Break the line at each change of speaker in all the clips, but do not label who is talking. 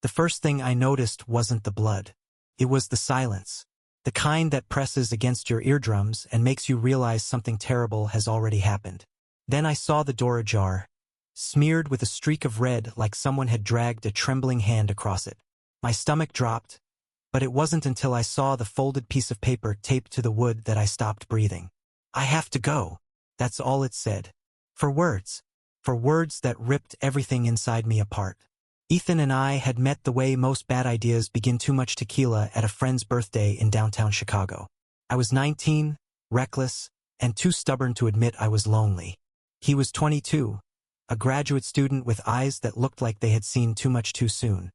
The first thing I noticed wasn't the blood. It was the silence. The kind that presses against your eardrums and makes you realize something terrible has already happened. Then I saw the door ajar, smeared with a streak of red like someone had dragged a trembling hand across it. My stomach dropped, but it wasn't until I saw the folded piece of paper taped to the wood that I stopped breathing. I have to go. That's all it said. For words that ripped everything inside me apart. Ethan and I had met the way most bad ideas begin: too much tequila at a friend's birthday in downtown Chicago. I was 19, reckless, and too stubborn to admit I was lonely. He was 22, a graduate student with eyes that looked like they had seen too much too soon.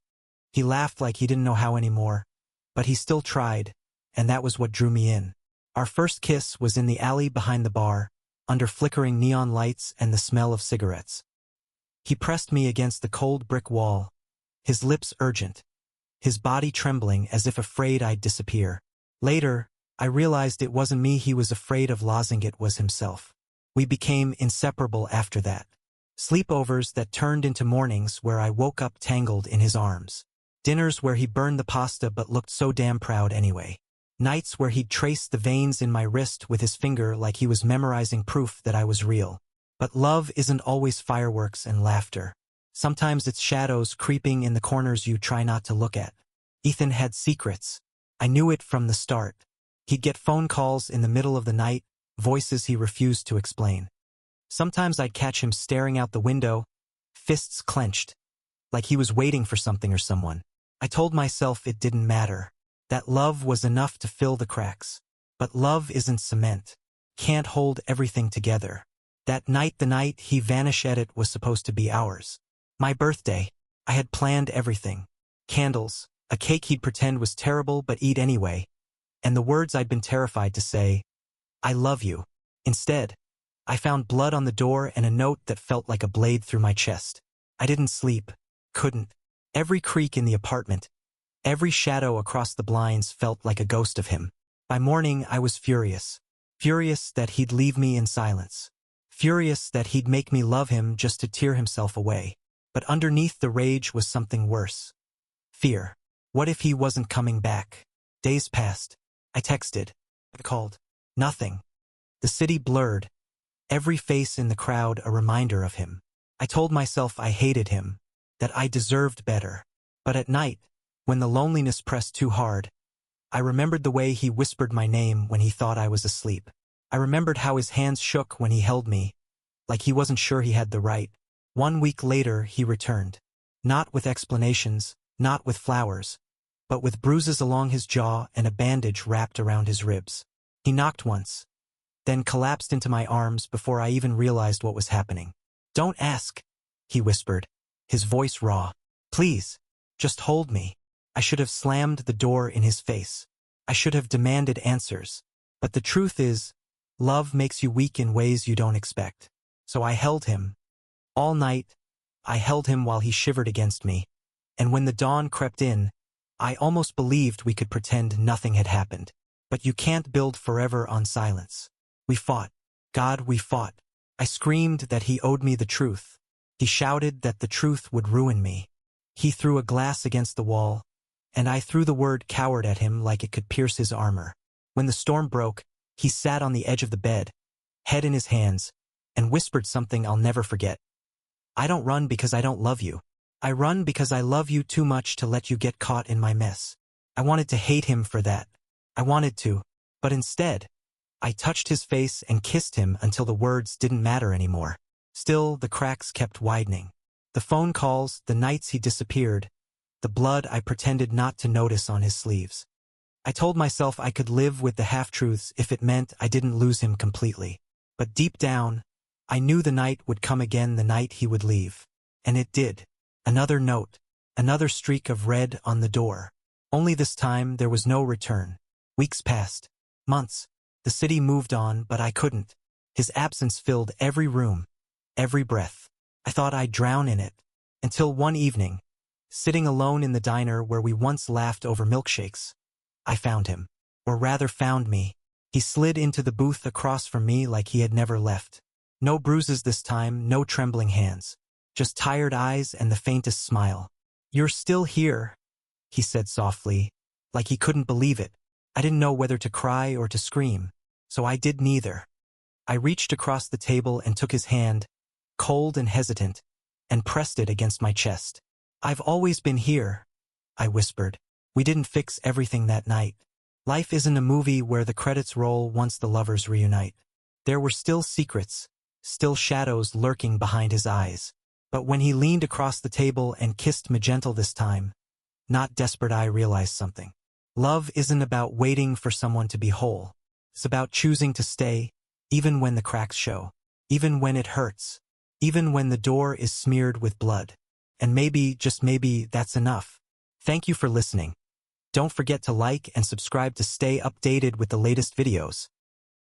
He laughed like he didn't know how anymore, but he still tried, and that was what drew me in. Our first kiss was in the alley behind the bar, under flickering neon lights and the smell of cigarettes. He pressed me against the cold brick wall, his lips urgent, his body trembling as if afraid I'd disappear. Later, I realized it wasn't me he was afraid of losing, it was himself. We became inseparable after that. Sleepovers that turned into mornings where I woke up tangled in his arms. Dinners where he burned the pasta but looked so damn proud anyway. Nights where he'd trace the veins in my wrist with his finger like he was memorizing proof that I was real. But love isn't always fireworks and laughter. Sometimes it's shadows creeping in the corners you try not to look at. Ethan had secrets. I knew it from the start. He'd get phone calls in the middle of the night, voices he refused to explain. Sometimes I'd catch him staring out the window, fists clenched, like he was waiting for something or someone. I told myself it didn't matter, that love was enough to fill the cracks. But love isn't cement. Can't hold everything together. That night, the night he vanished, it was supposed to be ours. My birthday. I had planned everything. Candles, a cake he'd pretend was terrible but eat anyway, and the words I'd been terrified to say, I love you. Instead, I found blood on the door and a note that felt like a blade through my chest. I didn't sleep. Couldn't. Every creak in the apartment, every shadow across the blinds felt like a ghost of him. By morning, I was furious. Furious that he'd leave me in silence. Furious that he'd make me love him just to tear himself away. But underneath the rage was something worse. Fear. What if he wasn't coming back? Days passed. I texted. I called. Nothing. The city blurred. Every face in the crowd a reminder of him. I told myself I hated him, that I deserved better. But at night, when the loneliness pressed too hard, I remembered the way he whispered my name when he thought I was asleep. I remembered how his hands shook when he held me, like he wasn't sure he had the right. 1 week later, he returned. Not with explanations, not with flowers, but with bruises along his jaw and a bandage wrapped around his ribs. He knocked once, then collapsed into my arms before I even realized what was happening. Don't ask, he whispered, his voice raw. Please, just hold me. I should have slammed the door in his face. I should have demanded answers. But the truth is, love makes you weak in ways you don't expect. So I held him. All night, I held him while he shivered against me. And when the dawn crept in, I almost believed we could pretend nothing had happened. But you can't build forever on silence. We fought. God, we fought. I screamed that he owed me the truth. He shouted that the truth would ruin me. He threw a glass against the wall, and I threw the word coward at him like it could pierce his armor. When the storm broke, he sat on the edge of the bed, head in his hands, and whispered something I'll never forget. I don't run because I don't love you. I run because I love you too much to let you get caught in my mess. I wanted to hate him for that. I wanted to, but instead, I touched his face and kissed him until the words didn't matter anymore. Still, the cracks kept widening. The phone calls, the nights he disappeared, the blood I pretended not to notice on his sleeves. I told myself I could live with the half-truths if it meant I didn't lose him completely. But deep down, I knew the night would come again, the night he would leave. And it did. Another note, another streak of red on the door. Only this time there was no return. Weeks passed. Months. The city moved on, but I couldn't. His absence filled every room, every breath. I thought I'd drown in it. Until one evening, sitting alone in the diner where we once laughed over milkshakes, I found him. Or rather found me. He slid into the booth across from me like he had never left. No bruises this time, no trembling hands. Just tired eyes and the faintest smile. "You're still here," he said softly, like he couldn't believe it. I didn't know whether to cry or to scream, so I did neither. I reached across the table and took his hand, cold and hesitant, and pressed it against my chest. "I've always been here," I whispered. "We didn't fix everything that night. Life isn't a movie where the credits roll once the lovers reunite." There were still secrets, still shadows lurking behind his eyes. But when he leaned across the table and kissed me gentle this time, not desperate, I realized something. Love isn't about waiting for someone to be whole. It's about choosing to stay, even when the cracks show, even when it hurts, even when the door is smeared with blood. And maybe, just maybe, that's enough. Thank you for listening. Don't forget to like and subscribe to stay updated with the latest videos.